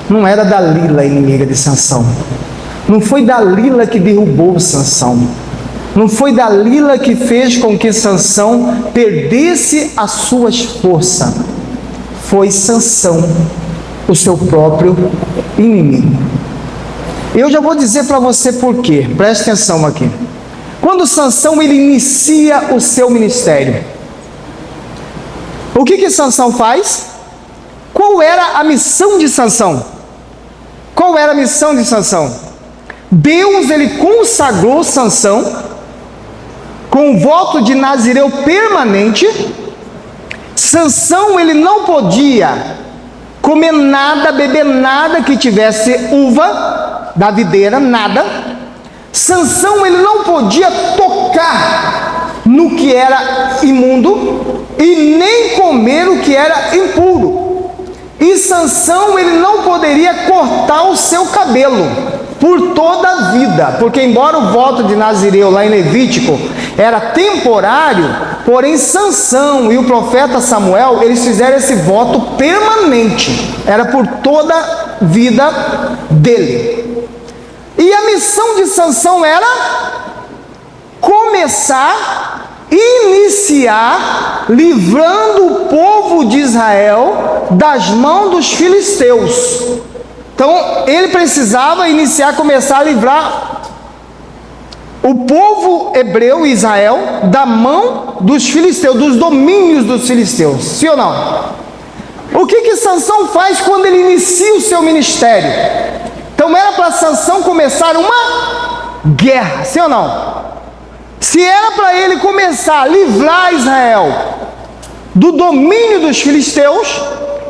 não era Dalila inimiga de Sansão. Não foi Dalila que derrubou Sansão. Não foi Dalila que fez com que Sansão perdesse as suas forças. Foi Sansão, o seu próprio inimigo. Eu já vou dizer para você por quê. Preste atenção aqui. Quando Sansão ele inicia o seu ministério, o que Sansão faz? Qual era a missão de Sansão? Qual era a missão de Sansão? Deus ele consagrou Sansão com o voto de Nazireu permanente. Sansão ele não podia comer nada, beber nada que tivesse uva da videira, nada. Sansão ele não podia tocar no que era imundo e nem comer o que era impuro. E Sansão ele não poderia cortar o seu cabelo por toda a vida, porque embora o voto de Nazireu lá em Levítico era temporário, porém Sansão e o profeta Samuel, eles fizeram esse voto permanente, era por toda a vida dele. E a missão de Sansão era iniciar livrando o povo de Israel das mãos dos filisteus. Então ele precisava começar a livrar o povo hebreu, Israel, da mão dos filisteus, dos domínios dos filisteus, sim ou não? O que Sansão faz quando ele inicia o seu ministério? Então era para Sansão começar uma guerra, sim ou não? Se era para ele começar a livrar Israel do domínio dos filisteus,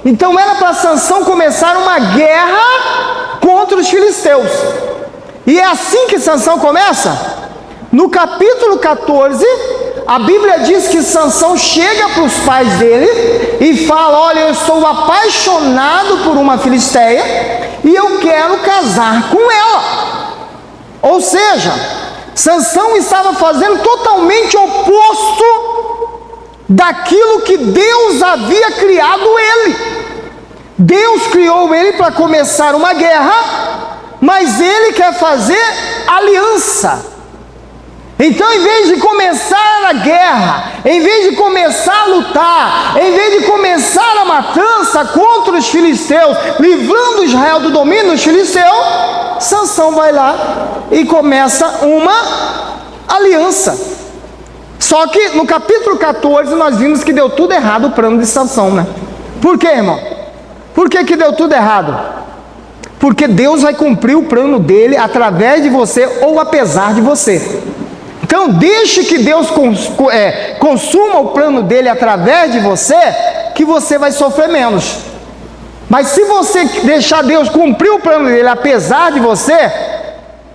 então era para Sansão começar uma guerra contra os filisteus. E é assim que Sansão começa. No capítulo 14, a Bíblia diz que Sansão chega para os pais dele e fala: olha, eu estou apaixonado por uma filisteia e eu quero casar com ela. Ou seja, Sansão estava fazendo totalmente oposto daquilo que Deus havia criado ele. Deus criou ele para começar uma guerra, mas ele quer fazer aliança. Então, em vez de começar a guerra, em vez de começar a lutar, em vez de começar a matança contra os filisteus, livrando Israel do domínio dos filisteus, Sansão vai lá e começa uma aliança. Só que no capítulo 14 nós vimos que deu tudo errado o plano de Sansão, né? Por quê, irmão? Por que deu tudo errado? Porque Deus vai cumprir o plano dele através de você ou apesar de você. Então deixe que Deus consuma o plano dele através de você, que você vai sofrer menos. Mas se você deixar Deus cumprir o plano dele apesar de você,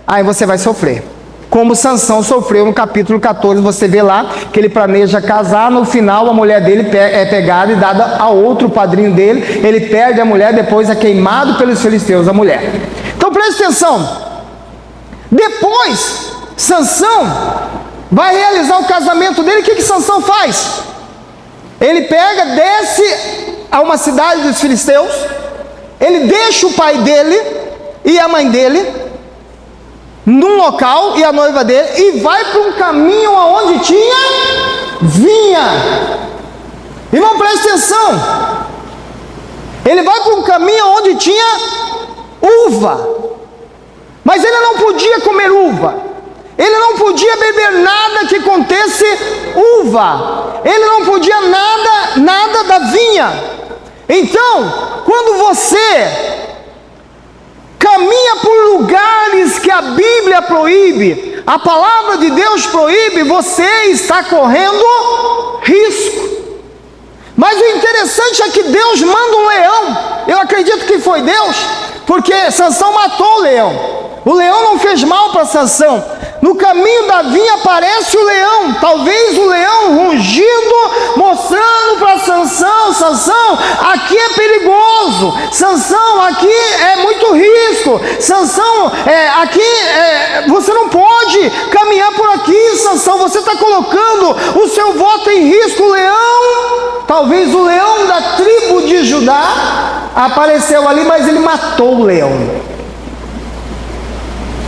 aí você vai sofrer. Como Sansão sofreu no capítulo 14, você vê lá que ele planeja casar, no final a mulher dele é pegada e dada a outro padrinho dele, ele perde a mulher, depois é queimado pelos filisteus a mulher. Então preste atenção, depois Sansão vai realizar o casamento dele. O que Sansão faz? Ele pega, desce a uma cidade dos filisteus, ele deixa o pai dele e a mãe dele num local e a noiva dele, e vai para um caminho aonde tinha vinha. Irmão, preste atenção, ele vai para um caminho onde tinha uva, mas ele não podia comer uva. Ele não podia beber nada que contesse uva. Ele não podia nada da vinha. Então, quando você caminha por lugares que a Bíblia proíbe, a palavra de Deus proíbe, você está correndo risco. Mas o interessante é que Deus manda um leão. Eu acredito que foi Deus, porque Sansão matou o leão. O leão não fez mal para Sansão. No caminho da vinha aparece o leão, talvez o leão rugindo, mostrando para Sansão: Sansão, aqui é perigoso, Sansão, aqui é muito risco, inimigo. Sansão, você não pode caminhar por aqui, Sansão, você está colocando o seu voto em risco. O leão, talvez o leão da tribo de Judá, apareceu ali, mas ele matou o leão.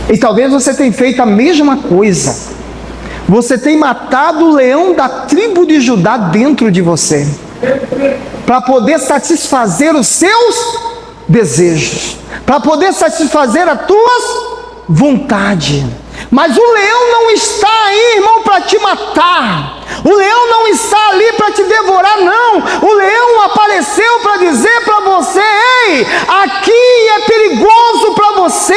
E talvez você tenha feito a mesma coisa. Você tem matado o leão da tribo de Judá dentro de você, para poder satisfazer os seus desejos, para poder satisfazer as tuas vontades. Mas o leão não está aí, irmão, para te matar. O leão não está ali para te devorar, não. O leão apareceu para dizer para você: ei, aqui é perigoso para você.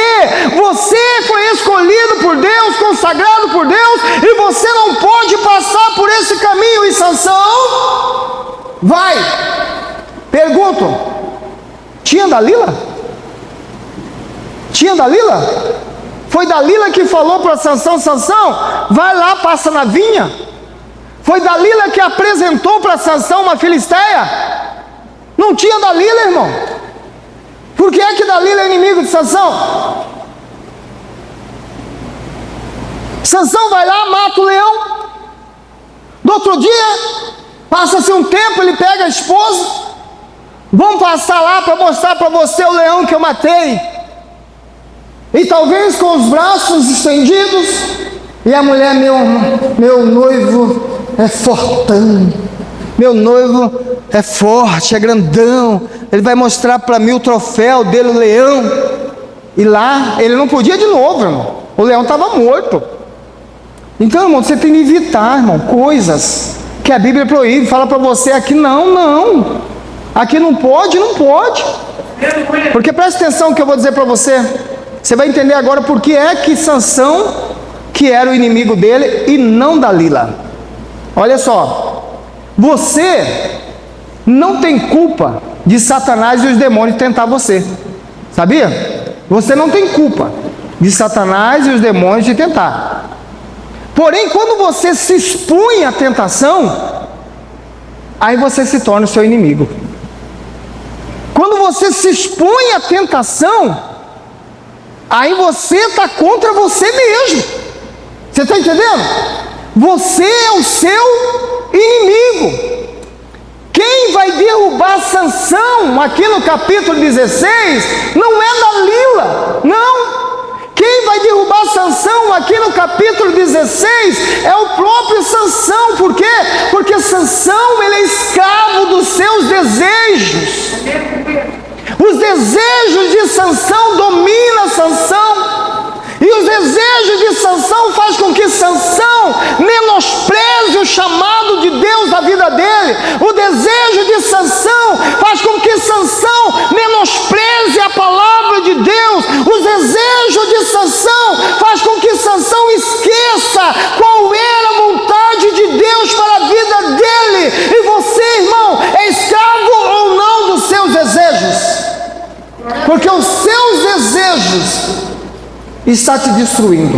Você foi escolhido por Deus, consagrado por Deus, e você não pode passar por esse caminho. E Sansão vai. Pergunto: tinha Dalila? Tinha Dalila? Foi Dalila que falou para Sansão: Sansão, vai lá, passa na vinha? Foi Dalila que apresentou para Sansão uma filisteia? Não tinha Dalila, irmão. Por que é que Dalila é inimigo de Sansão? Sansão vai lá, mata o leão. No outro dia, passa-se um tempo, ele pega a esposa. Vamos passar lá para mostrar para você o leão que eu matei. E talvez com os braços estendidos, e a mulher: meu noivo é fortão, meu noivo é forte, é grandão, ele vai mostrar para mim o troféu dele, o leão. E lá, ele não podia de novo, irmão, o leão estava morto. Então, irmão, você tem que evitar, irmão, coisas que a Bíblia proíbe. Fala para você aqui: não, aqui não pode. Porque preste atenção no que eu vou dizer para você. Você vai entender agora por que é que Sansão, que era o inimigo dele, e não Dalila. Olha só, você não tem culpa de Satanás e os demônios tentar você, sabia? Você não tem culpa de Satanás e os demônios te tentar. Porém, quando você se expõe à tentação, aí você se torna o seu inimigo. Quando você se expõe à tentação, aí você está contra você mesmo. Você está entendendo? Você é o seu inimigo. Quem vai derrubar Sansão aqui no capítulo 16 não é Dalila, não. Quem vai derrubar Sansão aqui no capítulo 16 é o próprio Sansão. Por quê? Porque Sansão, ele é escravo dos seus desejos. Os desejos de Sansão dominam Sansão. E os desejos de Sansão faz com que Sansão menospreze o chamado de Deus da vida dele. O desejo de Sansão faz com que Sansão menospreze a palavra de Deus. Os desejos de Sansão faz com que Sansão esqueça qual era a vontade de Deus para a vida dele. E você, irmão, é escravo ou não dos seus desejos? Porque os seus desejos está te destruindo.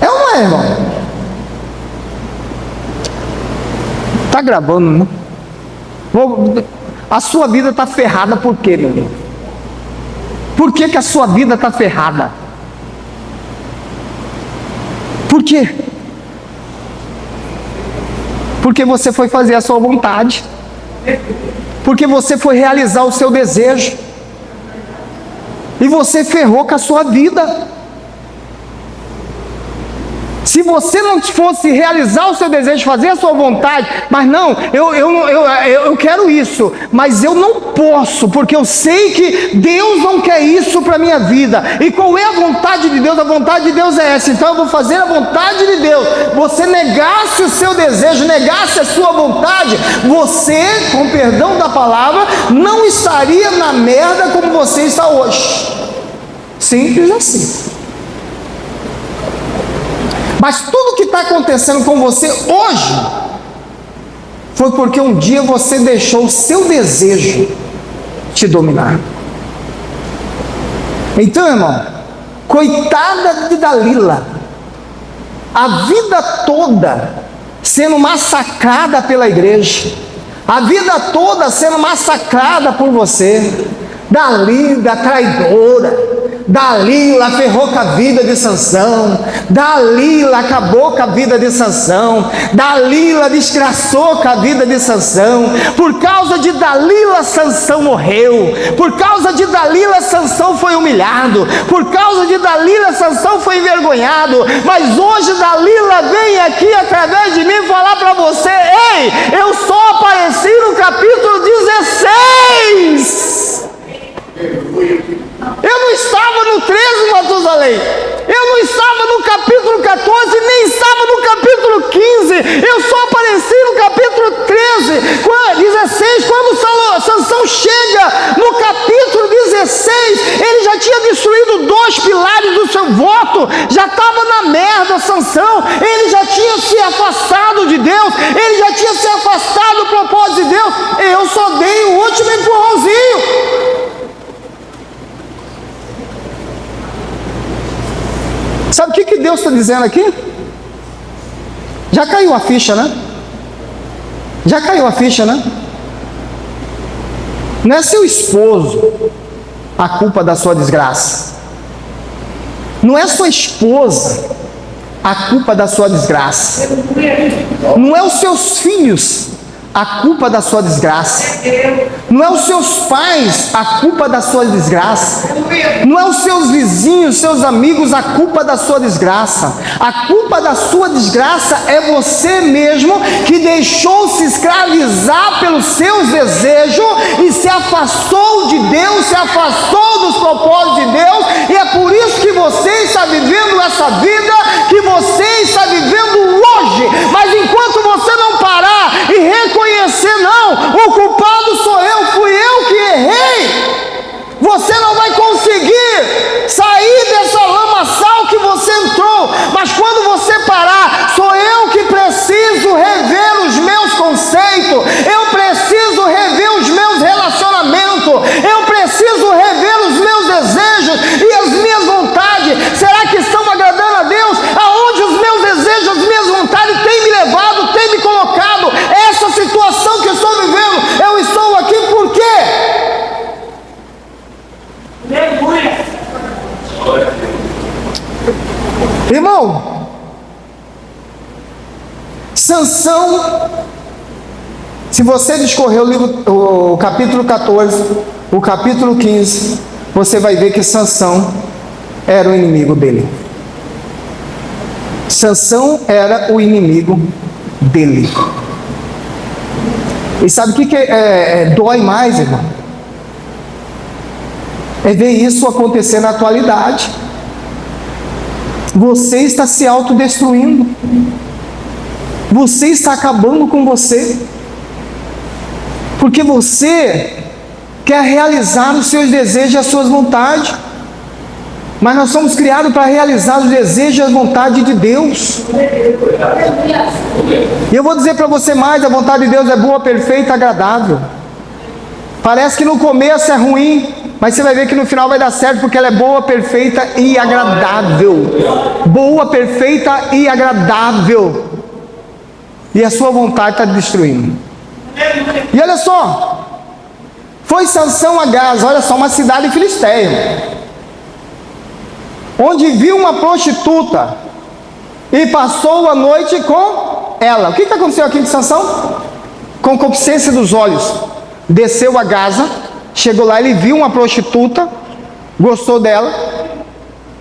É ou não é, irmão? Está gravando, né? A sua vida está ferrada por quê, meu irmão? Por que a sua vida está ferrada? Por quê? Porque você foi fazer a sua vontade. Porque você foi realizar o seu desejo. E você ferrou com a sua vida. Se você não fosse realizar o seu desejo, fazer a sua vontade, mas não, eu quero isso, mas eu não posso, porque eu sei que Deus não quer isso para a minha vida. E qual é a vontade de Deus? A vontade de Deus é essa, então eu vou fazer a vontade de Deus. Você negasse o seu desejo, negasse a sua vontade, você, com perdão da palavra, não estaria na merda como você está hoje. Simples assim. Mas tudo que está acontecendo com você hoje foi porque um dia você deixou o seu desejo te dominar. Então, irmão, coitada de Dalila, a vida toda sendo massacrada pela igreja, a vida toda sendo massacrada por você, Dalila traidora, Dalila ferrou com a vida de Sansão, Dalila acabou com a vida de Sansão, Dalila desgraçou com a vida de Sansão. Por causa de Dalila, Sansão morreu. Por causa de Dalila, Sansão foi humilhado. Por causa de Dalila, Sansão foi envergonhado. Mas hoje Dalila vem aqui através de mim falar para você: ei, eu só apareci no capítulo 16. Eu não estava no 13, Matusalém. Eu não estava no capítulo 14, nem estava no capítulo 15. Eu só apareci no capítulo 13, 16. Quando Sansão chega no capítulo 16, ele já tinha destruído 2 pilares do seu voto. Já estava na merda, Sansão. Ele já tinha se afastado de Deus. Ele já tinha se afastado do propósito de Deus. Eu só dei o último empurrãozinho. Sabe o que Deus está dizendo aqui? Já caiu a ficha, né? Já caiu a ficha, né? Não é seu esposo a culpa da sua desgraça. Não é sua esposa a culpa da sua desgraça. Não é os seus filhos a culpa da sua desgraça. Não é os seus pais a culpa da sua desgraça. Não é os seus vizinhos, seus amigos a culpa da sua desgraça. A culpa da sua desgraça é você mesmo, que deixou-se escravizar pelos seus desejos e se afastou de Deus, se afastou dos propósitos de Deus. E é por isso que você está vivendo essa vida que você está vivendo hoje. Mas enquanto você não parar e reconhecer, não, o culpado sou eu, fui eu que errei, você não vai conseguir sair dessa lamaçal que você entrou. Mas quando você parar, sou eu que preciso rever os meus conceitos, eu preciso rever os meus relacionamentos, eu preciso rever os meus desejos e as minhas vontades. Será que estão agradando a Deus? Aonde os meus desejos, as minhas vontades têm me levado, têm me colocado? Essa situação que eu estou vivendo, eu estou aqui por quê? Irmão, Sansão, se você discorrer o capítulo 14, o capítulo 15, você vai ver que Sansão era o inimigo dele. Sansão era o inimigo dele. E sabe o que dói mais, irmão? É ver isso acontecer na atualidade. Você está se autodestruindo. Você está acabando com você. Porque você quer realizar os seus desejos e as suas vontades. Mas nós somos criados para realizar os desejos e a vontade de Deus. E eu vou dizer para você mais: a vontade de Deus é boa, perfeita, agradável. Parece que no começo é ruim, mas você vai ver que no final vai dar certo, porque ela é boa, perfeita e agradável. Boa, perfeita e agradável. E a sua vontade está destruindo. E olha só, foi Sansão a Gaza, olha só, uma cidade filisteia, onde viu uma prostituta e passou a noite com ela. O que aconteceu aqui de Sansão? Concupiscência dos olhos. Desceu a Gaza, chegou lá, ele viu uma prostituta, gostou dela,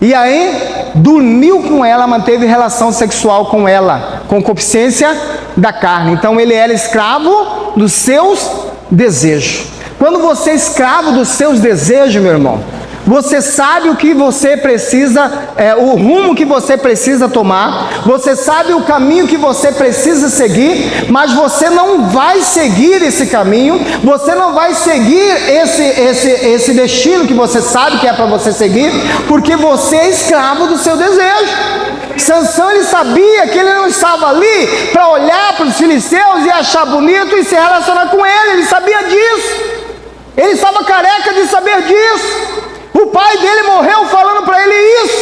e aí dormiu com ela, manteve relação sexual com ela. Concupiscência da carne. Então ele era escravo dos seus desejos. Quando você é escravo dos seus desejos, meu irmão, você sabe o que você precisa, o rumo que você precisa tomar, você sabe o caminho que você precisa seguir, mas você não vai seguir esse caminho, você não vai seguir esse destino que você sabe que é para você seguir, porque você é escravo do seu desejo. Sansão, ele sabia que ele não estava ali para olhar para os filisteus e achar bonito e se relacionar com ele sabia disso, ele estava careca de saber disso. O pai dele morreu falando para ele isso,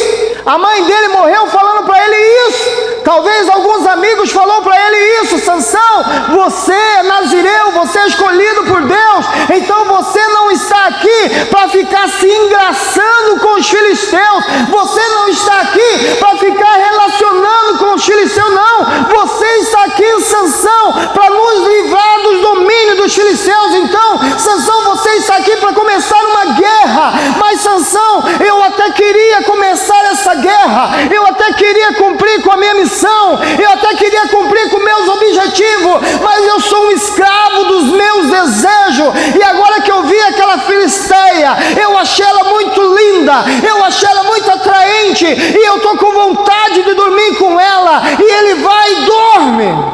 a mãe dele morreu falando para ele isso, Talvez alguns amigos falaram para ele isso: Sansão, você é nazireu, você é escolhido por Deus, então você não está aqui para ficar se engraçando com os filisteus, você não está aqui para ficar relacionando com os filisteus, não. Você está aqui, Sansão, para nos livrar dos domínios dos filisteus. Então, Sansão, você está aqui para começar uma guerra. Mas, Sansão, eu até queria começar essa guerra, eu até queria cumprir com a minha missão, eu até queria cumprir com meus objetivos, mas eu sou um escravo dos meus desejos. E agora que eu vi aquela filisteia, eu achei ela muito linda, eu achei ela muito atraente, e eu estou com vontade de dormir com ela. E ele vai e dorme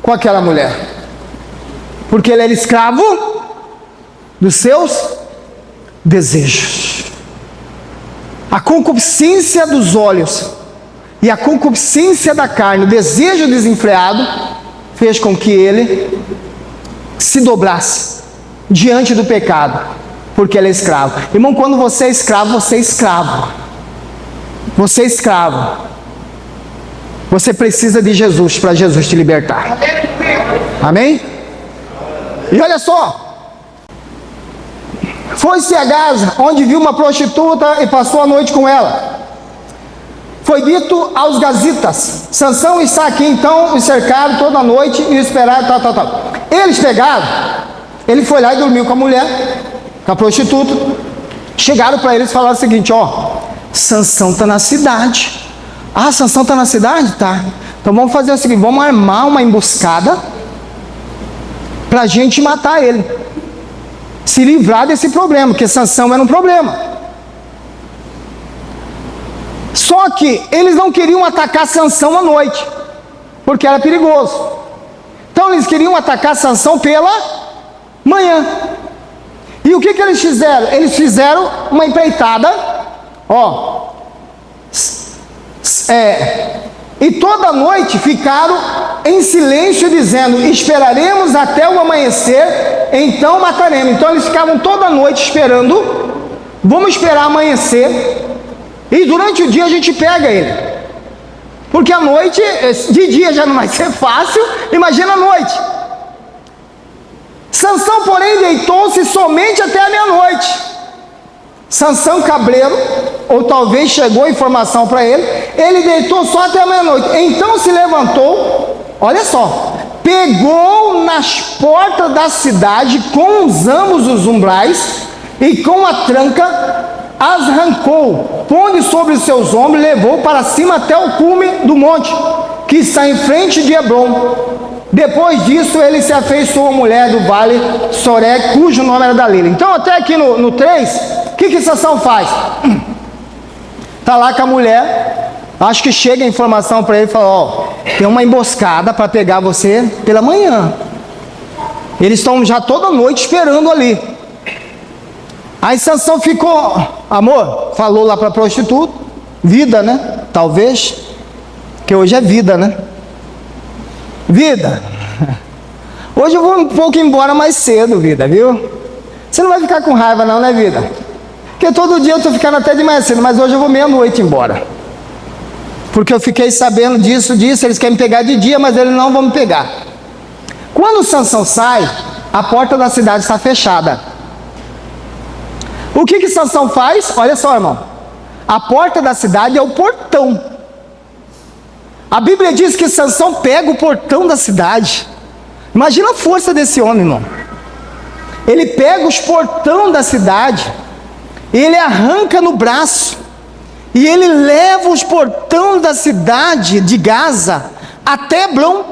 com aquela mulher, porque ele era escravo dos seus desejos. A concupiscência dos olhos e a concupiscência da carne, o desejo desenfreado, fez com que ele se dobrasse diante do pecado, porque ele é escravo. Irmão, quando você é escravo, você é escravo. Você é escravo. Você precisa de Jesus para Jesus te libertar. Amém? E olha só. Foi-se a Gaza, onde viu uma prostituta e passou a noite com ela. Foi dito aos gazitas: Sansão está aqui. Então os cercaram toda a noite e esperaram, tal. Eles pegaram, ele foi lá e dormiu com a mulher, com a prostituta. Chegaram para eles e falaram o seguinte: ó, Sansão está na cidade. Ah, Sansão está na cidade? Tá. Então vamos fazer o seguinte: vamos armar uma emboscada para a gente matar ele, se livrar desse problema, porque Sansão era um problema. Só que eles não queriam atacar Sansão à noite, porque era perigoso. Então eles queriam atacar Sansão pela manhã. E o que eles fizeram? Eles fizeram uma empreitada, ó, e toda noite ficaram em silêncio, dizendo: esperaremos até o amanhecer, então mataremos. Então eles ficavam toda noite esperando. Vamos esperar amanhecer, e durante o dia a gente pega ele, porque a noite, de dia já não vai ser fácil, imagina a noite. Sansão, porém, deitou-se somente até a meia-noite. Sansão, cabreiro, ou talvez chegou a informação para ele, ele deitou só até a meia-noite. Então se levantou, olha só, pegou nas portas da cidade com ambos os umbrais, e com a tranca as arrancou, pondo sobre os seus ombros, e levou para cima até o cume do monte, que está em frente de Hebrom. Depois disso, ele se afeiçoou à mulher do vale Soré, cujo nome era Dalila. Então, até aqui no 3, o que Sansão faz? Está lá com a mulher, acho que chega a informação para ele, fala: ó, tem uma emboscada para pegar você pela manhã. Eles estão já toda noite esperando ali. Aí Sansão ficou, amor, falou lá para a prostituta, vida, né? Talvez, que hoje é vida, né? Vida, hoje eu vou um pouco embora mais cedo, vida, viu? Você não vai ficar com raiva não, né, vida? Porque todo dia eu estou ficando até de mais cedo, mas hoje eu vou meia-noite embora. Porque eu fiquei sabendo disso, eles querem me pegar de dia, mas eles não vão me pegar. Quando Sansão sai, a porta da cidade está fechada. O que Sansão faz? Olha só, irmão. A porta da cidade é o portão. A Bíblia diz que Sansão pega o portão da cidade. Imagina a força desse homem, irmão. Ele pega os portão da cidade, ele arranca no braço, e ele leva os portão da cidade de Gaza até Hebrom,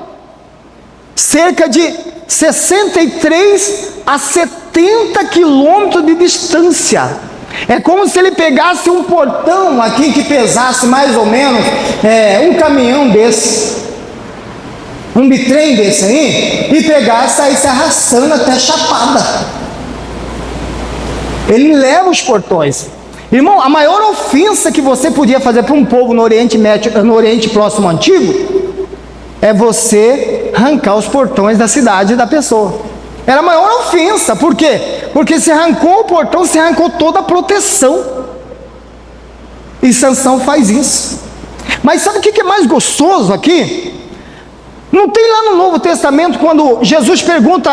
cerca de 63 a 70 quilômetros de distância. É como se ele pegasse um portão aqui que pesasse mais ou menos um caminhão desse, um bitrem desse aí, e pegasse aí se arrastando até Chapada. Ele leva os portões. Irmão, a maior ofensa que você podia fazer para um povo no Oriente Médio, no Oriente Próximo Antigo, é você arrancar os portões da cidade da pessoa. Era a maior ofensa. Por quê? Porque se arrancou o portão, se arrancou toda a proteção. E Sansão faz isso. Mas sabe o que é mais gostoso aqui? Não tem lá no Novo Testamento, quando Jesus pergunta,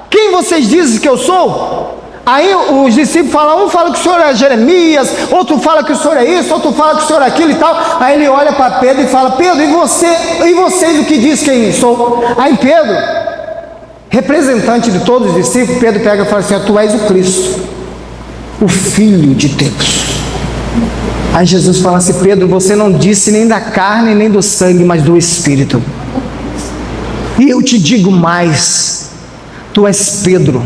quem vocês dizem que eu sou? Aí os discípulos falam, um fala que o senhor é Jeremias, outro fala que o senhor é isso, outro fala que o senhor é aquilo e tal. Aí ele olha para Pedro e fala, Pedro, e vocês o que diz quem sou? Aí Pedro, representante de todos os discípulos, Pedro pega e fala assim, tu és o Cristo, o Filho de Deus. Aí Jesus fala assim, Pedro, você não disse nem da carne nem do sangue, mas do Espírito. E eu te digo mais, tu és Pedro,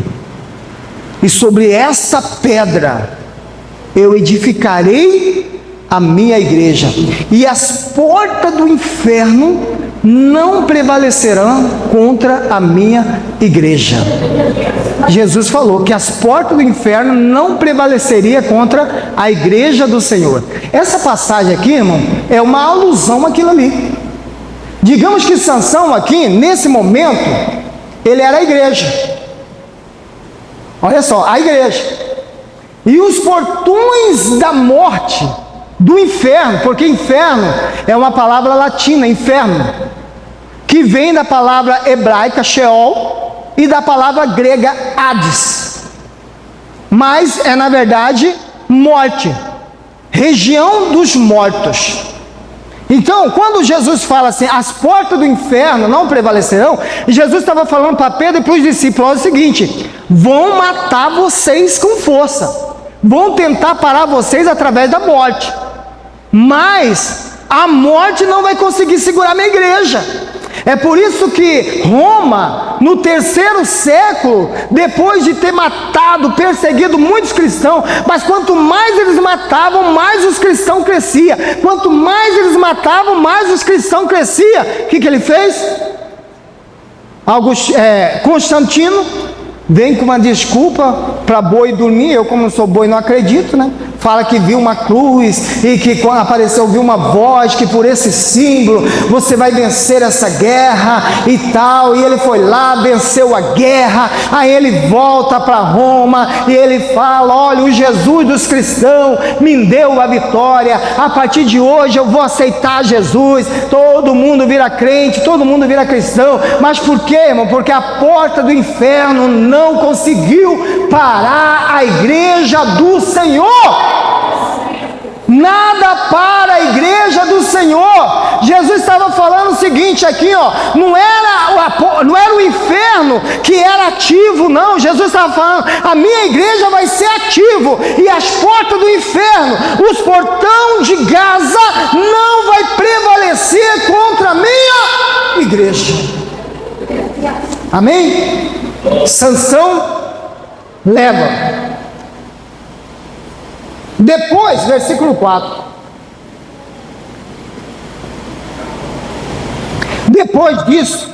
e sobre essa pedra eu edificarei a minha igreja, e as portas do inferno não prevalecerão contra a minha igreja. Jesus falou que as portas do inferno não prevaleceria contra a igreja do Senhor. Essa passagem aqui, irmão, é uma alusão àquilo ali. Digamos que Sansão aqui, nesse momento, ele era a igreja. Olha só, a igreja. E os portões da morte, do inferno, porque inferno é uma palavra latina, inferno, que vem da palavra hebraica, Sheol, e da palavra grega, Hades. Mas é, na verdade, morte, região dos mortos. Então, quando Jesus fala assim, as portas do inferno não prevalecerão, Jesus estava falando para Pedro e para os discípulos, olha o seguinte, vão matar vocês com força, vão tentar parar vocês através da morte, mas a morte não vai conseguir segurar minha igreja. É por isso que Roma, no 3º século, depois de ter matado, perseguido muitos cristãos, mas quanto mais eles matavam, mais os cristãos cresciam. Quanto mais eles matavam, mais os cristãos cresciam. O que ele fez? Constantino vem com uma desculpa para boi dormir. Eu, como não sou boi, não acredito, né? Fala que viu uma cruz e que quando apareceu viu uma voz, que por esse símbolo você vai vencer essa guerra e tal. E ele foi lá, venceu a guerra. Aí ele volta para Roma e ele fala, olha, o Jesus dos cristãos me deu a vitória, a partir de hoje eu vou aceitar Jesus, todo mundo vira crente, todo mundo vira cristão. Mas por quê, irmão? Porque a porta do inferno não conseguiu parar a igreja do Senhor. Nada para a igreja do Senhor. Jesus estava falando o seguinte aqui, ó, não era o inferno que era ativo, não. Jesus estava falando, a minha igreja vai ser ativo, e as portas do inferno, os portões de Gaza, não vai prevalecer contra a minha igreja. Amém? Sansão leva. Depois, versículo 4. Depois disso,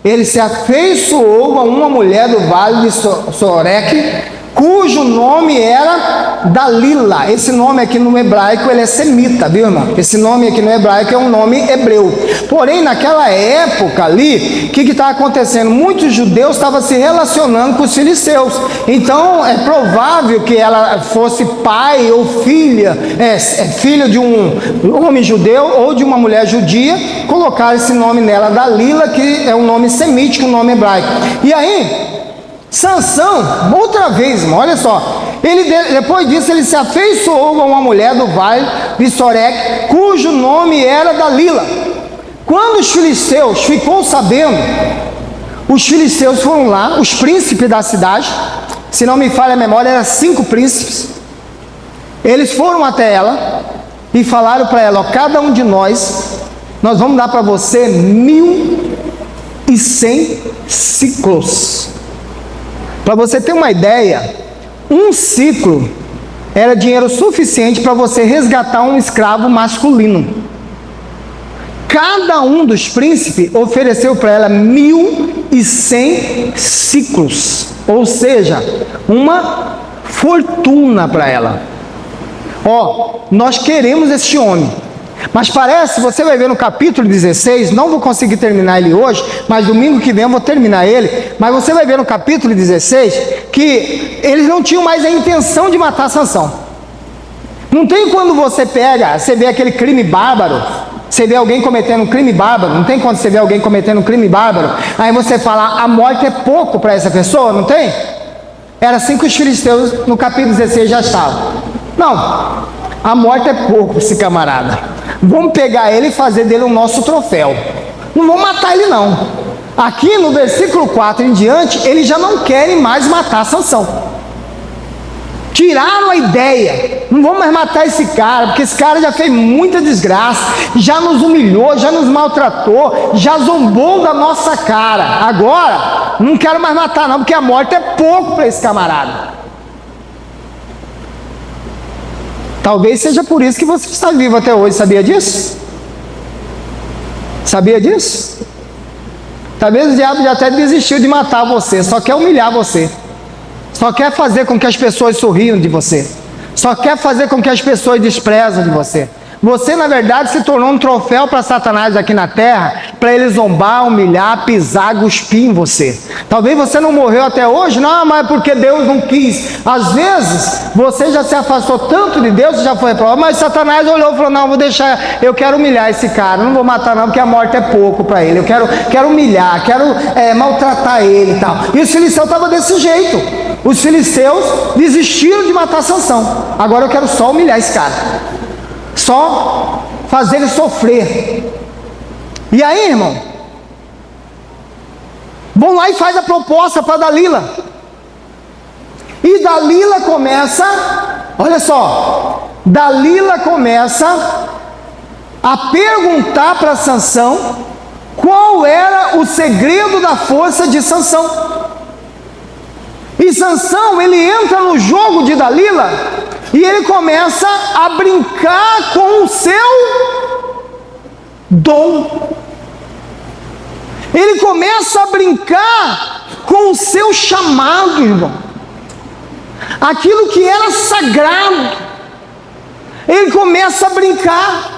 ele se afeiçoou a uma mulher do vale de Soreque, cujo nome era Dalila. Esse nome aqui no hebraico, ele é semita, viu, irmão? Esse nome aqui no hebraico é um nome hebreu. Porém, naquela época ali, o que estava acontecendo? Muitos judeus estavam se relacionando com os filisteus. Então, é provável que ela fosse pai ou filha, filha de um homem judeu ou de uma mulher judia. Colocaram esse nome nela, Dalila, que é um nome semítico, um nome hebraico. E aí, Sansão, outra vez, irmão, olha só, depois disso ele se afeiçoou a uma mulher do vale de Soreque, cujo nome era Dalila. Quando os filisteus ficou sabendo, os filisteus foram lá, os príncipes da cidade, se não me falha a memória, eram 5 príncipes. Eles foram até ela e falaram para ela, ó, cada um de nós vamos dar para você 1.100 ciclos. Para você ter uma ideia, um ciclo era dinheiro suficiente para você resgatar um escravo masculino. Cada um dos príncipes ofereceu para ela 1.100 ciclos, ou seja, uma fortuna para ela. Ó, nós queremos este homem. Mas parece, você vai ver no capítulo 16, não vou conseguir terminar ele hoje, mas domingo que vem eu vou terminar ele, mas você vai ver no capítulo 16, que eles não tinham mais a intenção de matar Sansão. Não tem quando você vê aquele crime bárbaro, Você vê alguém cometendo um crime bárbaro, não tem quando você vê alguém cometendo um crime bárbaro, aí você fala, a morte é pouco para essa pessoa, não tem? Era assim que os filisteus no capítulo 16 já estavam. Não, a morte é pouco para esse camarada. Vamos pegar ele e fazer dele o nosso troféu. Não vamos matar ele não. Aqui no versículo 4 em diante, eles já não querem mais matar Sansão. Tiraram a ideia, não vamos mais matar esse cara, porque esse cara já fez muita desgraça, já nos humilhou, já nos maltratou, já zombou da nossa cara. Agora, não quero mais matar não, porque a morte é pouco para esse camarada. Talvez seja por isso que você está vivo até hoje, sabia disso? Sabia disso? Talvez o diabo já até desistiu de matar você, só quer humilhar você. Só quer fazer com que as pessoas sorriam de você. Só quer fazer com que as pessoas desprezam de você. Você, na verdade, se tornou um troféu para Satanás aqui na terra, para ele zombar, humilhar, pisar, cuspir em você. Talvez você não morreu até hoje, não, mas porque Deus não quis. Às vezes, você já se afastou tanto de Deus, já foi reprovado, mas Satanás olhou e falou, não, vou deixar, eu quero humilhar esse cara, não vou matar não, porque a morte é pouco para ele, eu quero humilhar, quero maltratar ele e tal. E os filisteus estavam desse jeito. Os filisteus desistiram de matar Sansão. Agora eu quero só humilhar esse cara. Só fazer ele sofrer. E aí, irmão, vão lá e faz a proposta para Dalila. E Dalila começa, olha só, Dalila começa a perguntar para Sansão qual era o segredo da força de Sansão. E Sansão, ele entra no jogo de Dalila e ele começa a brincar com o seu dom. Ele começa a brincar com o seu chamado, irmão. Aquilo que era sagrado. Ele começa a brincar.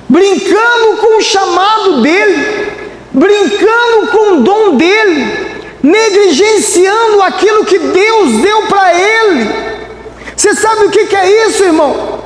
Brincando com o chamado dele. Brincando com o dom dele. Negligenciando aquilo que Deus deu para ele. Você sabe o que é isso, irmão?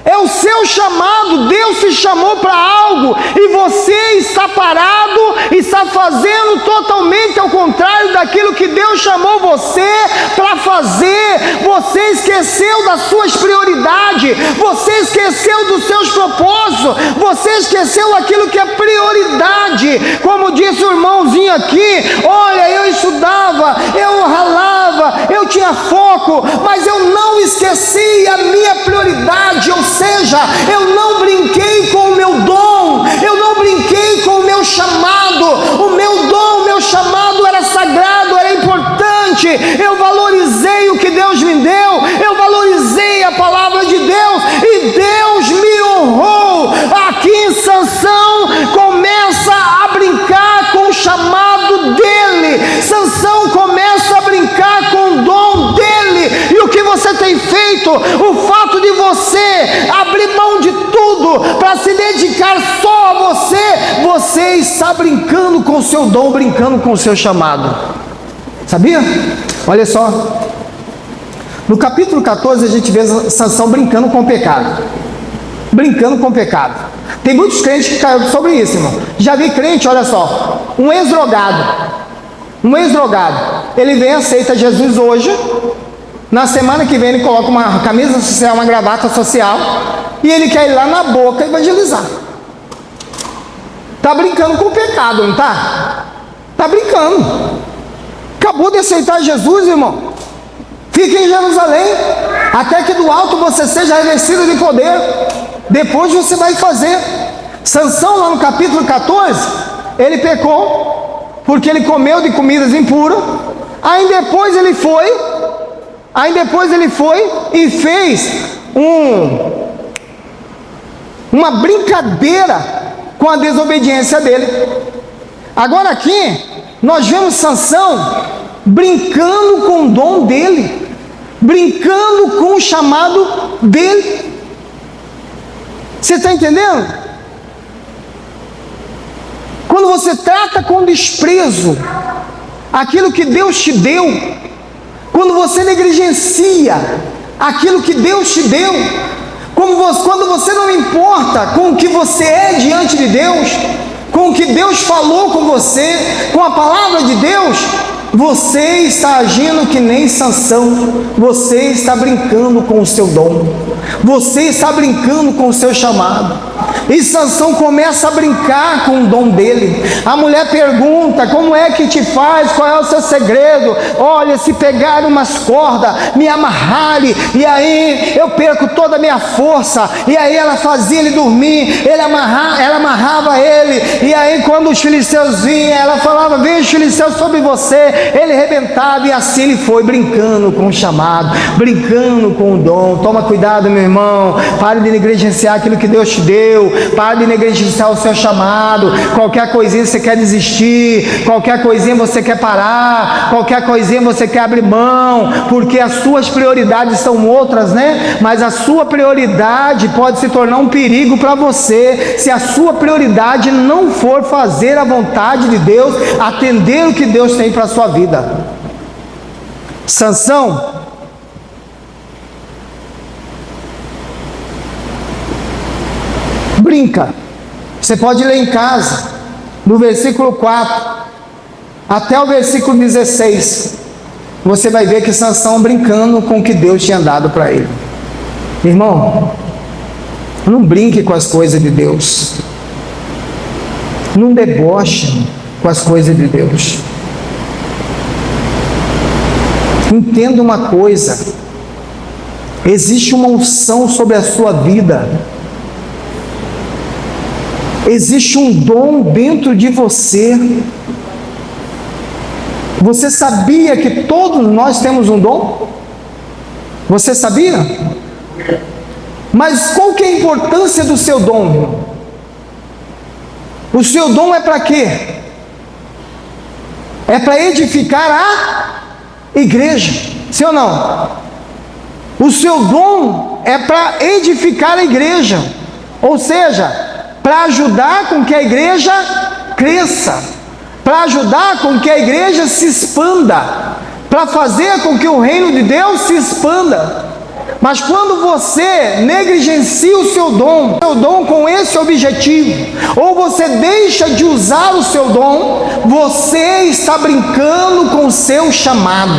É o seu chamado. Deus te chamou para algo e você está parado, está fazendo totalmente ao contrário daquilo que Deus chamou você para fazer. Você esqueceu das suas prioridades, você esqueceu dos seus propósitos, você esqueceu aquilo que é prioridade. Como disse o irmãozinho aqui, olha, eu estudava, eu ralava, eu tinha foco, mas eu não esqueci a minha prioridade, ou seja, eu não brinquei com o meu dom, eu não brinquei com o meu chamado. O meu dom, o meu chamado era sagrado, era importante. Eu valorizei o que Deus me deu, eu valorizei a palavra de Deus e Deus me honrou. Aqui Sansão começa a brincar com o chamado dele. Sansão começa a brincar com o dom dele. E o que você tem feito? O fato de você abrir mão de tudo para se dedicar só a você, você está brincando com o seu dom, brincando com o seu chamado. Sabia? Olha só. No capítulo 14 a gente vê Sansão brincando com o pecado. Brincando com o pecado. Tem muitos crentes que caíram sobre isso, irmão. Já vi crente, olha só, um ex-drogado. Ele vem e aceita Jesus hoje. Na semana que vem ele coloca uma camisa social, uma gravata social, e ele quer ir lá na boca evangelizar. Está brincando com o pecado, não está? Está brincando. Acabou de aceitar Jesus, irmão. Fique em Jerusalém, até que do alto você seja revestido de poder. Depois você vai fazer. Sansão, lá no capítulo 14, ele pecou, porque ele comeu de comidas impuras. Aí depois ele foi e fez uma brincadeira com a desobediência dele. Agora aqui, nós vemos Sansão brincando com o dom dele, brincando com o chamado dele. Você está entendendo? Quando você trata com desprezo aquilo que Deus te deu, quando você negligencia aquilo que Deus te deu, Quando você não importa com o que você é diante de Deus, com o que Deus falou com você, com a palavra de Deus, você está agindo que nem Sansão, você está brincando com o seu dom, você está brincando com o seu chamado. E Sansão começa a brincar com o dom dele. A mulher pergunta: como é que te faz? Qual é o seu segredo? Olha, se pegarem umas cordas, me amarrarem, e aí eu perco toda a minha força. E aí ela fazia ele dormir, ela amarrava ele, e aí quando os filisteus vinham, ela falava: vem os filisteus sobre você. Ele arrebentava, e assim ele foi brincando com o chamado, brincando com o dom. Toma cuidado, meu irmão, pare de negligenciar aquilo que Deus te deu, pare de negligenciar o seu chamado. Qualquer coisinha você quer desistir, qualquer coisinha você quer parar, qualquer coisinha você quer abrir mão, porque as suas prioridades são outras, né? Mas a sua prioridade pode se tornar um perigo para você, se a sua prioridade não for fazer a vontade de Deus, atender o que Deus tem para a sua vida. Sansão brinca. Você pode ler em casa, do versículo 4 até o versículo 16. Você vai ver que Sansão brincando com o que Deus tinha dado para ele. Irmão, não brinque com as coisas de Deus, não deboche com as coisas de Deus. Entenda uma coisa: existe uma unção sobre a sua vida, existe um dom dentro de você. Você sabia que todos nós temos um dom? Você sabia? Mas qual que é a importância do seu dom, irmão? O seu dom é para quê? É para edificar a igreja, sim ou não? O seu dom é para edificar a igreja, ou seja, para ajudar com que a igreja cresça, para ajudar com que a igreja se expanda, para fazer com que o reino de Deus se expanda. Mas quando você negligencia o seu dom com esse objetivo, ou você deixa de usar o seu dom, você está brincando com o seu chamado.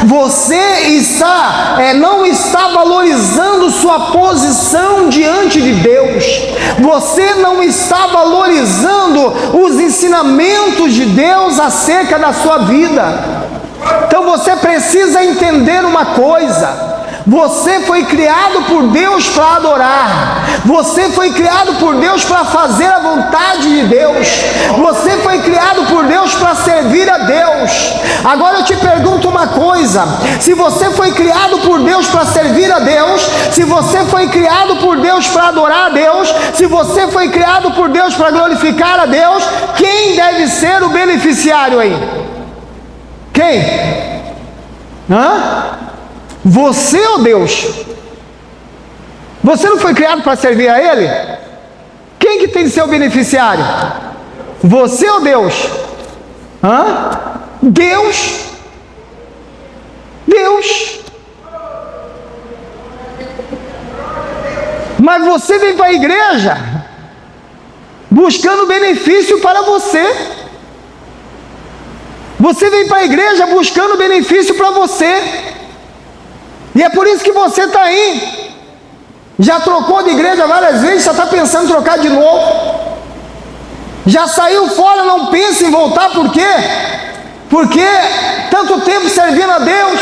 Você não está valorizando sua posição diante de Deus. Você não está valorizando os ensinamentos de Deus acerca da sua vida. Então você precisa entender uma coisa: você foi criado por Deus para adorar, você foi criado por Deus para fazer a vontade de Deus, você foi criado por Deus para servir a Deus. Agora eu te pergunto uma coisa: se você foi criado por Deus para servir a Deus, se você foi criado por Deus para adorar a Deus, se você foi criado por Deus para glorificar a Deus, quem deve ser o beneficiário aí? Quem? Você ou Deus? Você não foi criado para servir a Ele? Quem que tem de ser o beneficiário? Você ou Deus? Deus. Deus. Mas você vem para a igreja buscando benefício para você. Você vem para a igreja buscando benefício para você. E é por isso que você está aí. Já trocou de igreja várias vezes, já está pensando em trocar de novo. Já saiu fora, não pensa em voltar, por quê? Porque tanto tempo servindo a Deus,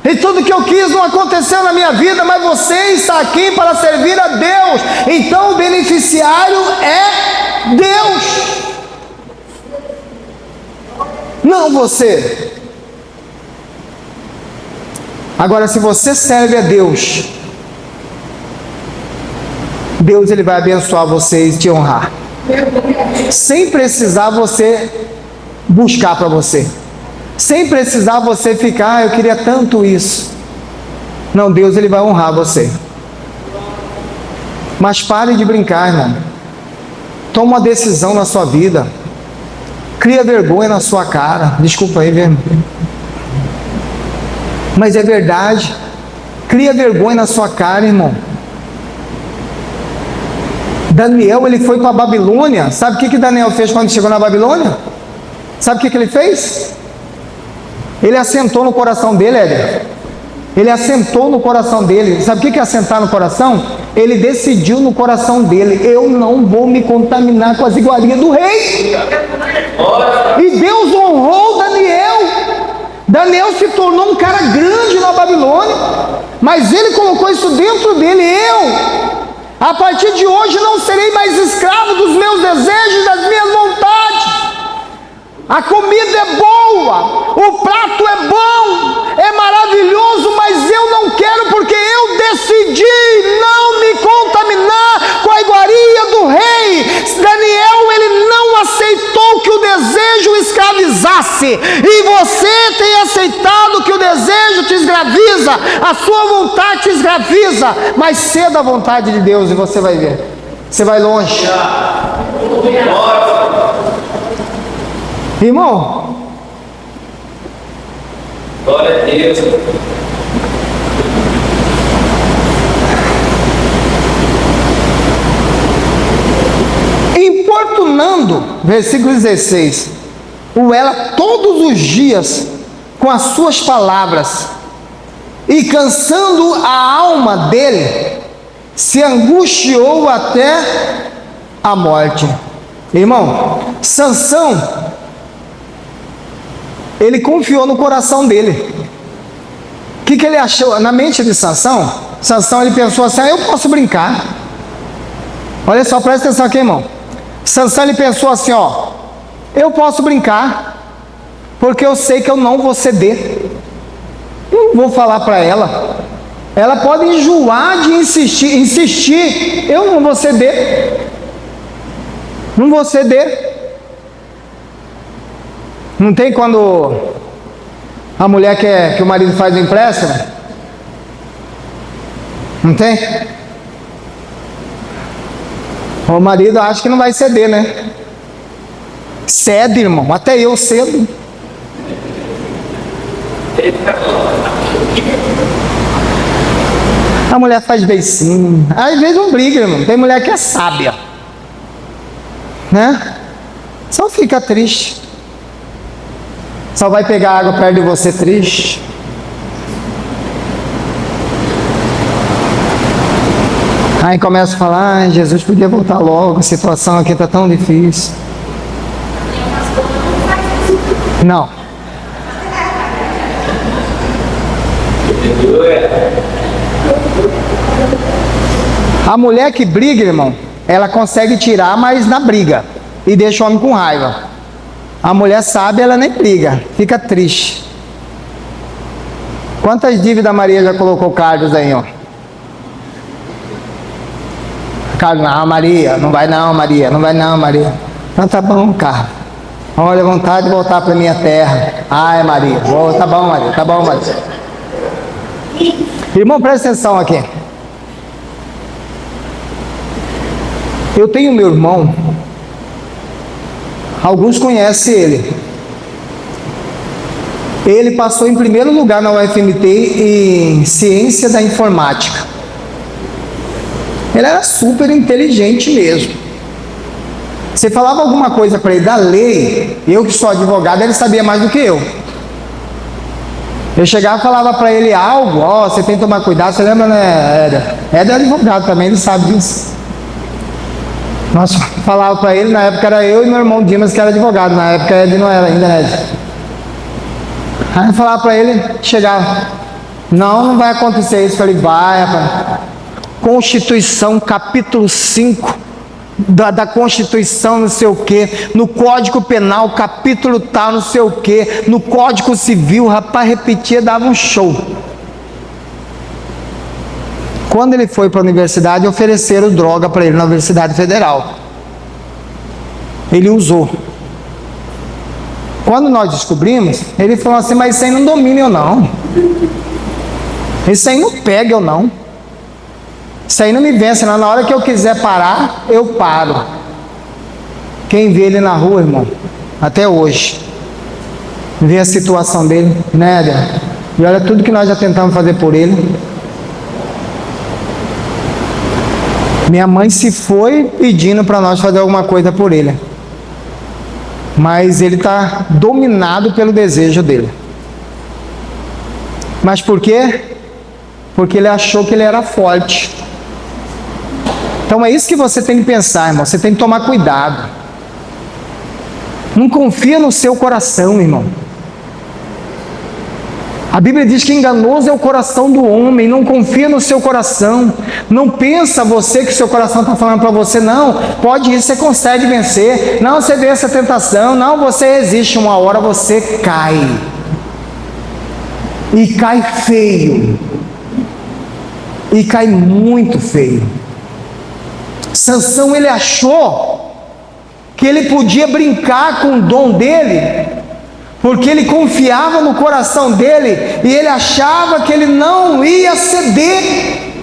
e tudo que eu quis não aconteceu na minha vida, mas você está aqui para servir a Deus. Então o beneficiário é Deus, não você. Agora, se você serve a Deus, Deus ele vai abençoar você e te honrar, sem precisar você buscar para você, sem precisar você ficar: eu queria tanto isso. Não, Deus ele vai honrar você. Mas pare de brincar, irmão. Toma uma decisão na sua vida. Cria vergonha na sua cara. Desculpa aí, mesmo. Mas é verdade. Cria vergonha na sua cara, irmão. Daniel, ele foi para a Babilônia. Sabe o que Daniel fez quando chegou na Babilônia? Sabe o que ele fez? Ele assentou no coração dele, Éder. Ele assentou no coração dele. Sabe o que é assentar no coração? Ele decidiu no coração dele: eu não vou me contaminar com as iguarias do rei. E Deus honrou Daniel. Daniel se tornou um cara grande na Babilônia, mas ele colocou isso dentro dele: a partir de hoje não serei mais escravo dos meus desejos, das minhas vontades. A comida é boa, o prato é bom, é maravilhoso, mas eu não quero, porque eu decidi não me contaminar com a iguaria do rei. Daniel, ele não aceitou que o desejo o escravizasse, e você tem aceitado que o desejo te escraviza, a sua vontade te escraviza, mas ceda a vontade de Deus e você vai ver, você vai longe. Irmão, glória a Deus. Importunando, versículo 16, o ela todos os dias com as suas palavras, e cansando a alma dele, se angustiou até a morte. Irmão, Sansão, ele confiou no coração dele. O que ele achou? Na mente de Sansão, ele pensou assim: eu posso brincar. Olha só, presta atenção aqui, irmão. Sansão, ele pensou assim: eu posso brincar, porque eu sei que eu não vou ceder. Eu não vou falar para ela. Ela pode enjoar de insistir. Eu não vou ceder. Não vou ceder. Não tem quando a mulher quer que o marido faz o empréstimo? Não tem? O marido acha que não vai ceder, né? Cede, irmão. Até eu cedo. A mulher faz beicinho. Às vezes não briga, irmão. Tem mulher que é sábia, né? Só fica triste. Só vai pegar água perto de você triste. Aí começa a falar: Jesus podia voltar logo, a situação aqui está tão difícil. Não. A mulher que briga, irmão, ela consegue tirar, mas na briga, e deixa o homem com raiva. A mulher sabe, ela nem briga, fica triste. Quantas dívidas a Maria já colocou Carlos aí, Carlos, não, Maria, não vai não, Maria, não vai não, Maria. Então tá bom, Carlos. Olha, vontade de voltar para minha terra. Ai, Maria, tá bom, Maria, tá bom, Maria. Irmão, presta atenção aqui. Eu tenho meu irmão. Alguns conhecem ele. Ele passou em primeiro lugar na UFMT em ciência da informática. Ele era super inteligente mesmo. Você falava alguma coisa para ele da lei, eu que sou advogado, ele sabia mais do que eu. Eu chegava e falava para ele algo: você tem que tomar cuidado. Você lembra, né, Éder? Éder é advogado também, ele sabe disso. Nós falava para ele, na época era eu e meu irmão Dimas que era advogado, na época ele não era ainda, né? Aí eu falava para ele, chegava: não vai acontecer isso. Eu falei: vai, rapaz. Constituição, capítulo 5 da Constituição, não sei o que, no Código Penal, capítulo tal, não sei o que, no Código Civil, o rapaz repetia, dava um show. Quando ele foi para a universidade, ofereceram droga para ele na Universidade Federal. Ele usou. Quando nós descobrimos, ele falou assim: mas isso aí não domina eu não. Isso aí não pega eu não. Isso aí não me vence não. Na hora que eu quiser parar, eu paro. Quem vê ele na rua, irmão, até hoje, vê a situação dele, né, Éder? E olha tudo que nós já tentamos fazer por ele. Minha mãe se foi pedindo para nós fazer alguma coisa por ele. Mas ele está dominado pelo desejo dele. Mas por quê? Porque ele achou que ele era forte. Então é isso que você tem que pensar, irmão. Você tem que tomar cuidado. Não confia no seu coração, irmão. A Bíblia diz que enganoso é o coração do homem. Não confia no seu coração. Não pensa você que o seu coração está falando para você. Não, pode ir, você consegue vencer. Não, você vence a tentação. Não, você resiste. Uma hora você cai. E cai feio. E cai muito feio. Sansão, ele achou que ele podia brincar com o dom dele, porque ele confiava no coração dele, e ele achava que ele não ia ceder.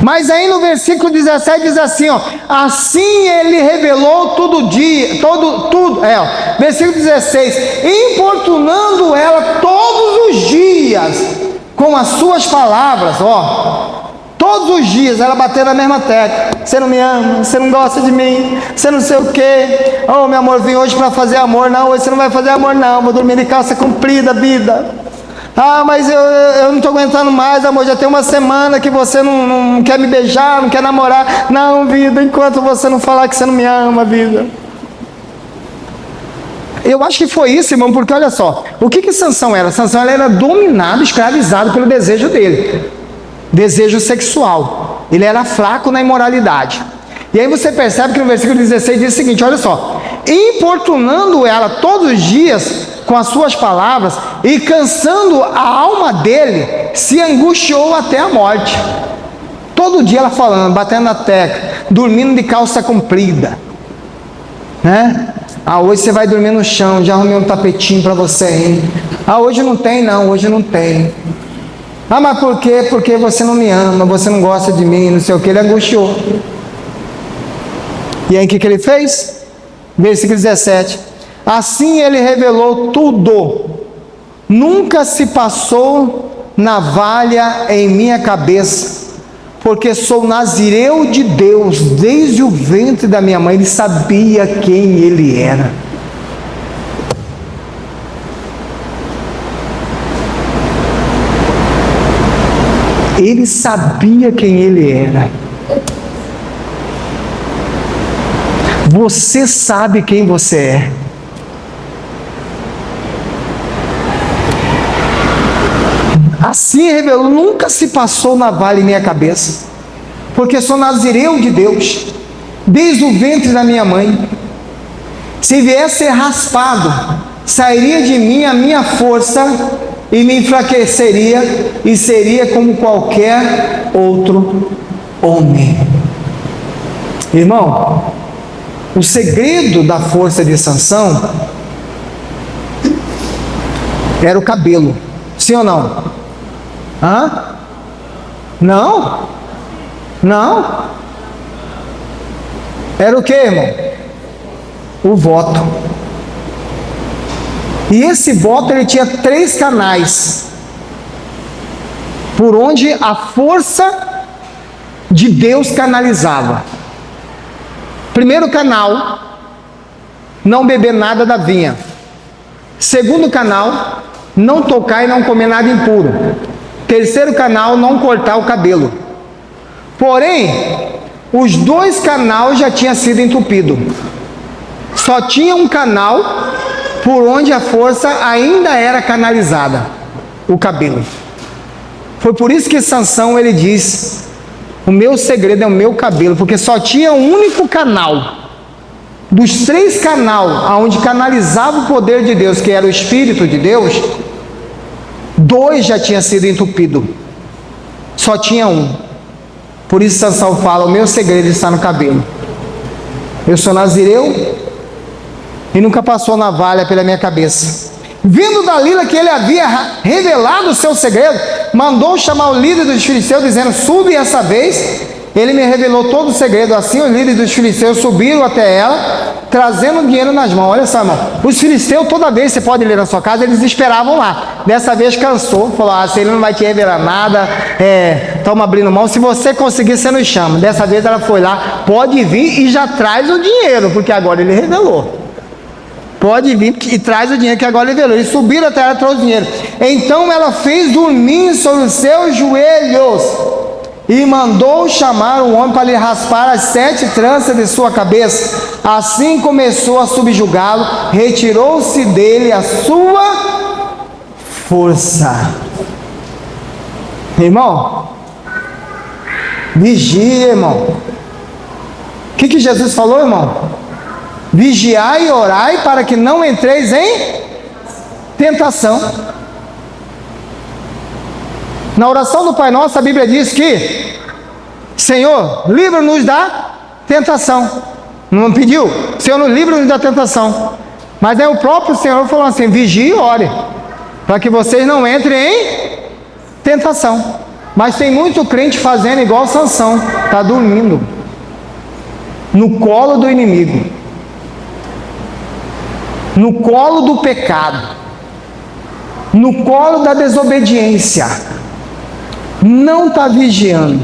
Mas aí no versículo 17 diz assim, ó, assim ele revelou versículo 16, importunando ela todos os dias, com as suas palavras, ó, todos os dias ela batendo na mesma tecla. Você não me ama, você não gosta de mim, você não sei o quê. Oh, meu amor, vim hoje para fazer amor. Não, hoje você não vai fazer amor não, vou dormir de calça comprida, vida. Ah, mas eu não estou aguentando mais, amor, já tem uma semana que você não quer me beijar, não quer namorar. Não, vida, enquanto você não falar que você não me ama, vida. Eu acho que foi isso, irmão, porque olha só, o que Sansão era? Sansão era dominado, escravizado pelo desejo dele. Desejo sexual. Ele era fraco na imoralidade. E aí você percebe que no versículo 16 diz o seguinte, olha só, importunando ela todos os dias com as suas palavras e cansando a alma dele, se angustiou até a morte. Todo dia ela falando, batendo na tecla, dormindo de calça comprida, né? Ah, hoje você vai dormir no chão, já arrumei um tapetinho para você, hein? Ah, hoje não tem não, hoje não tem. Ah, mas por quê? Porque você não me ama, você não gosta de mim, não sei o que, ele angustiou. E aí o que ele fez? Versículo 17. Assim ele revelou tudo, nunca se passou navalha em minha cabeça, porque sou nazireu de Deus, desde o ventre da minha mãe. Ele sabia quem ele era. Ele sabia quem ele era. Você sabe quem você é. Assim revelou, nunca se passou navalha em minha cabeça, porque sou nazireu de Deus, desde o ventre da minha mãe. Se viesse ser raspado, sairia de mim a minha força e me enfraqueceria, e seria como qualquer outro homem. Irmão, o segredo da força de Sansão era o cabelo. Sim ou não? Hã? Não? Não? Era o que, irmão? O voto. E esse voto, ele tinha 3 canais por onde a força de Deus canalizava. Primeiro canal, não beber nada da vinha. Segundo canal, não tocar e não comer nada impuro. Terceiro canal, não cortar o cabelo. Porém, os 2 canais já tinham sido entupidos. Só tinha um canal por onde a força ainda era canalizada, o cabelo. Foi por isso que Sansão, ele diz, o meu segredo é o meu cabelo, porque só tinha um único canal, dos 3 canais, onde canalizava o poder de Deus, que era o Espírito de Deus, 2 já tinha sido entupido, só tinha um. Por isso Sansão fala, o meu segredo está no cabelo. Eu sou nazireu, e nunca passou navalha pela minha cabeça. Vindo Dalila que ele havia revelado o seu segredo, mandou chamar o líder dos filisteus, dizendo, suba essa vez Ele me revelou todo o segredo. Assim os líderes dos filisteus subiram até ela, trazendo dinheiro nas mãos. Olha só, irmão. Os filisteus, toda vez, você pode ler na sua casa, eles esperavam lá. Dessa vez cansou. Falou, se ele não vai te revelar nada, toma abrindo mão. Se você conseguir, você nos chama. Dessa vez ela foi lá, pode vir e já traz o dinheiro, porque agora ele revelou. Pode vir e traz o dinheiro que agora ele revelou. Eles subiram até ela e trouxe o dinheiro. Então ela fez dormir sobre os seus joelhos e mandou chamar um homem para lhe raspar as 7 tranças de sua cabeça. Assim começou a subjugá-lo, retirou-se dele a sua força. Irmão, vigia, irmão. O que Jesus falou, irmão? Vigiai e orai para que não entreis em tentação. Na oração do Pai Nosso, a Bíblia diz que: Senhor, livra-nos da tentação. Não pediu? Senhor, livra-nos da tentação. Mas aí o próprio Senhor falou assim: vigie e ore, para que vocês não entrem em tentação. Mas tem muito crente fazendo igual Sansão, está dormindo no colo do inimigo, no colo do pecado, no colo da desobediência. Não está vigiando.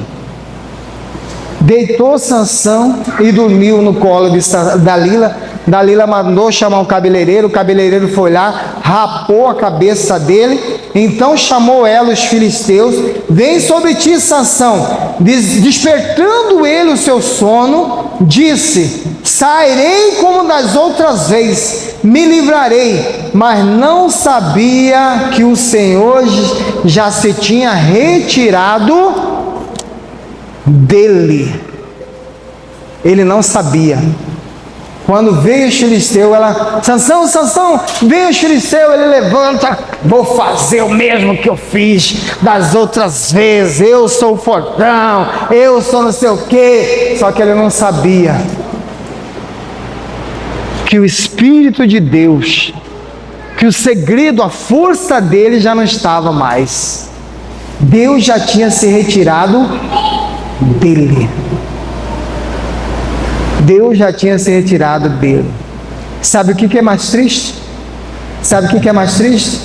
Deitou Sansão e dormiu no colo de Dalila. Dalila mandou chamar um cabeleireiro. O cabeleireiro foi lá, rapou a cabeça dele. Então chamou ela os filisteus: vem sobre ti, Sansão. Despertando ele o seu sono, disse: sairei como das outras vezes, me livrarei. Mas não sabia que o Senhor já se tinha retirado dele. Ele não sabia. Quando veio os filisteus, ela: Sansão, Sansão, veio os filisteus. Ele levanta: vou fazer o mesmo que eu fiz das outras vezes. Eu sou o fortão, eu sou não sei o quê. Só que ele não sabia que o Espírito de Deus, que o segredo, a força dele já não estava mais. Deus já tinha se retirado dele. Deus já tinha se retirado dele. Sabe o que é mais triste? Sabe o que é mais triste?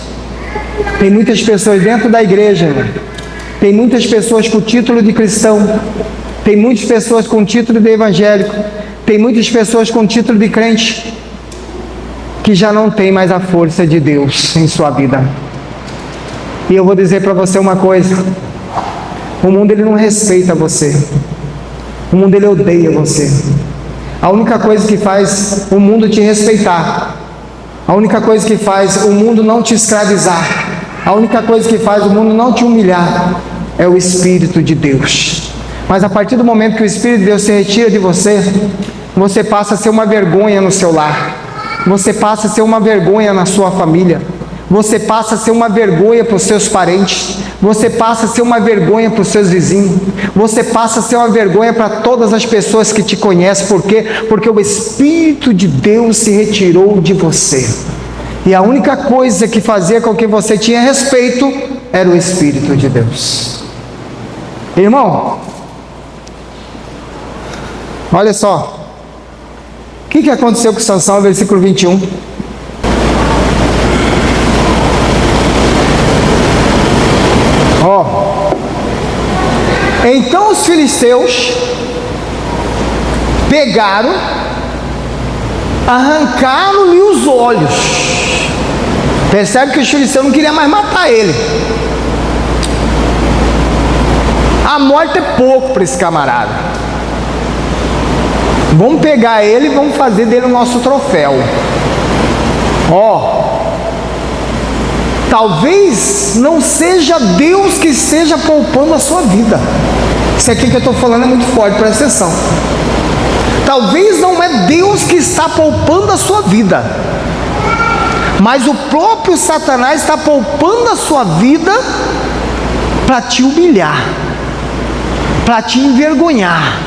Tem muitas pessoas dentro da igreja, irmão. Tem muitas pessoas com título de cristão. Tem muitas pessoas com título de evangélico. Tem muitas pessoas com título de crente que já não tem mais a força de Deus em sua vida. E eu vou dizer para você uma coisa: o mundo ele não respeita você. O mundo ele odeia você. A única coisa que faz o mundo te respeitar, a única coisa que faz o mundo não te escravizar, a única coisa que faz o mundo não te humilhar é o Espírito de Deus. Mas a partir do momento que o Espírito de Deus se retira de você, você passa a ser uma vergonha no seu lar, você passa a ser uma vergonha na sua família, você passa a ser uma vergonha para os seus parentes, você passa a ser uma vergonha para os seus vizinhos, você passa a ser uma vergonha para todas as pessoas que te conhecem. Por quê? Porque o Espírito de Deus se retirou de você. E a única coisa que fazia com que você tinha respeito era o Espírito de Deus. Irmão, olha só. O que aconteceu com Sansão, versículo 21? Então os filisteus pegaram, arrancaram-lhe os olhos. Percebe que os filisteus não queriam mais matar ele. A morte é pouco para esse camarada. Vamos pegar ele e vamos fazer dele o nosso troféu. Talvez não seja Deus que esteja poupando a sua vida. Isso aqui que eu estou falando é muito forte, presta atenção. Talvez não é Deus que está poupando a sua vida, mas o próprio Satanás está poupando a sua vida para te humilhar, para te envergonhar,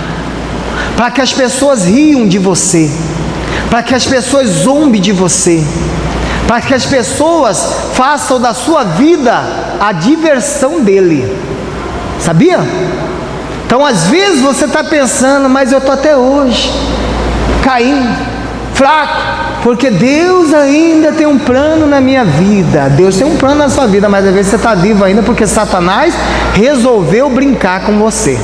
para que as pessoas riam de você, para que as pessoas zombem de você, para que as pessoas façam da sua vida a diversão dele. Sabia? Então às vezes você está pensando, mas eu estou até hoje caindo, fraco, porque Deus ainda tem um plano na minha vida. Deus tem um plano na sua vida, mas às vezes você está vivo ainda porque Satanás resolveu brincar com você.